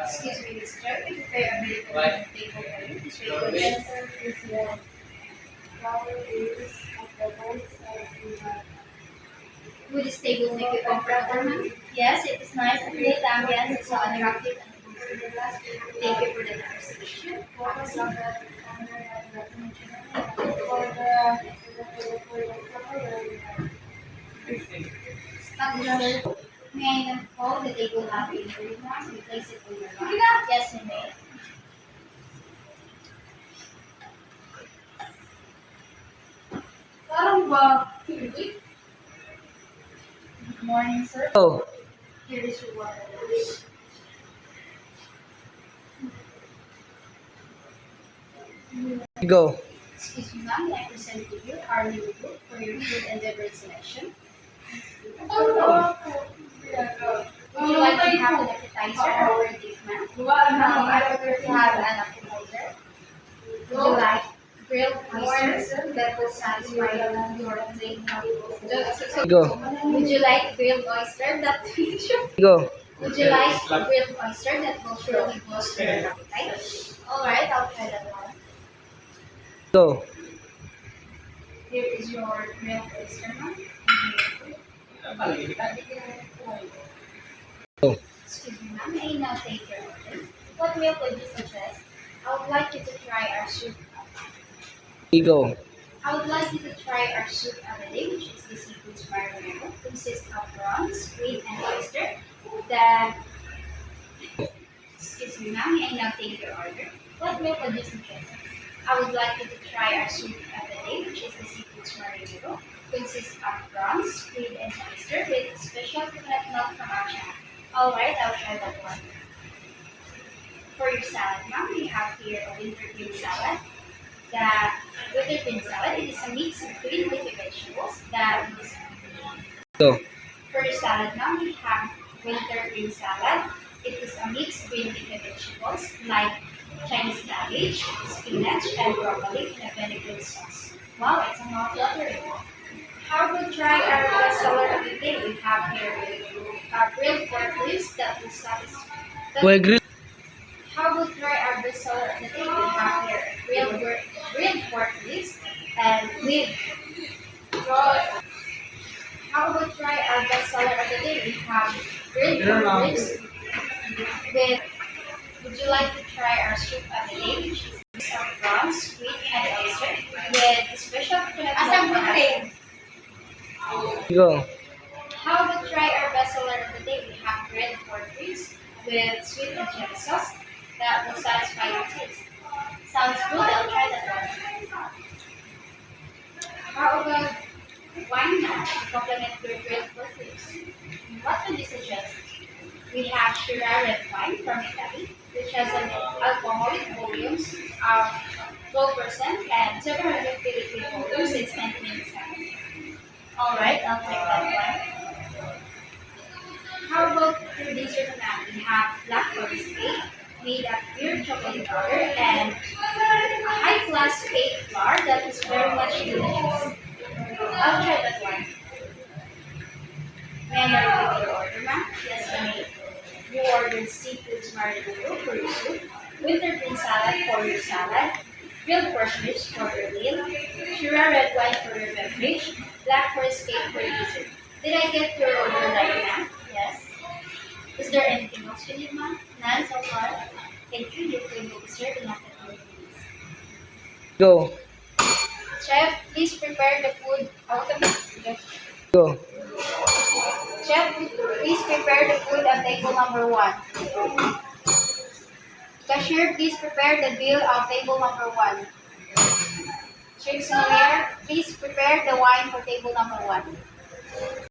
Excuse me, Mr. Chair, we prepare a medical table for you. This way you can enter this flower is at the both sides of the would this table make you comfortable, ma'am? Yes, it is nice and neat. Ambience is so attractive and thank you for the conversation. Stop the may I know how the table have been removed? We place it on your lap. Yes, you may. Parang ba? Good morning, sir. Oh, Here is your water. go. Excuse me, ma'am. I present to you our new book for your food and beverage selection. Would you like to have an appetizer or a dish, ma'am? I prefer to have an appetizer. Would you like grilled oysters that will satisfy your craving? Go. Would you like grilled oyster that Go. Would you like grilled oyster that will surely boost your appetite? Alright, I'll try that one. Go. Here is your grilled oyster, ma'am. Go. Excuse me, ma'am. May I now take your order? What meal would you suggest? I would like you to try our soup. Go. I would like you to try our soup available, which is the seafood marinara. Consists of prawns, squid, and oyster. The excuse me, ma'am. May I now take your order? What meal would you suggest? I would like you to try our soup available, which is the seafood marinara. Consists of prawns, squid, and oyster with special coconut milk from our channel. Alright, I'll try that one. For your salad, ma'am, we have here a winter green salad. The winter green salad, it is a mix of green leafy vegetables. Go. For your salad, ma'am, we have winter green salad. It is a mix of green leafy vegetables like Chinese cabbage, spinach, and broccoli in a vinegar sauce. Wow, it's a mouth-watering. How about try our best seller of the day? We have here grilled pork ribs that will satisfy. Well, grill. How about try our best seller of the day? We have here grilled pork ribs and with. How about try our best seller of the day? We have grilled pork ribs with. Would you like to try our soup of the day, which is mix of prawns, squid, and oyster with special coconut milk? Go. How about try our best seller of the day? We have grilled pork ribs with sweet and chili sauce that will satisfy your taste. Sounds good. I'll try that one. How about wine now to complement your grilled pork ribs? What would you suggest? We have Shiraz red wine from Italy, which has an alcoholic volumes of 12% and 753 volumes since 1997. Alright, I'll take that one. How about your dessert now? We have black forest cake made of pure chocolate powder and a high-class cake flour that is very much delicious. I'll try that one. May I repeat your order, ma'am? Yes, I may. You ordered seafood marinara for your soup, winter green salad for your salad, grilled pork ribs for your meal, Shiraz red wine for your beverage, black forest cake for your dessert. Did I get your order right, ma'am? Yes. Is there anything else you need, ma'am? None so far. Thank you. Your food will be served in after 20 minutes. Go. Chef, please prepare the food. Go. Chef, please prepare the food at table number 1. Cashier, please prepare the bill of table number 1. Chief Sommelier, please prepare the wine for table number 1.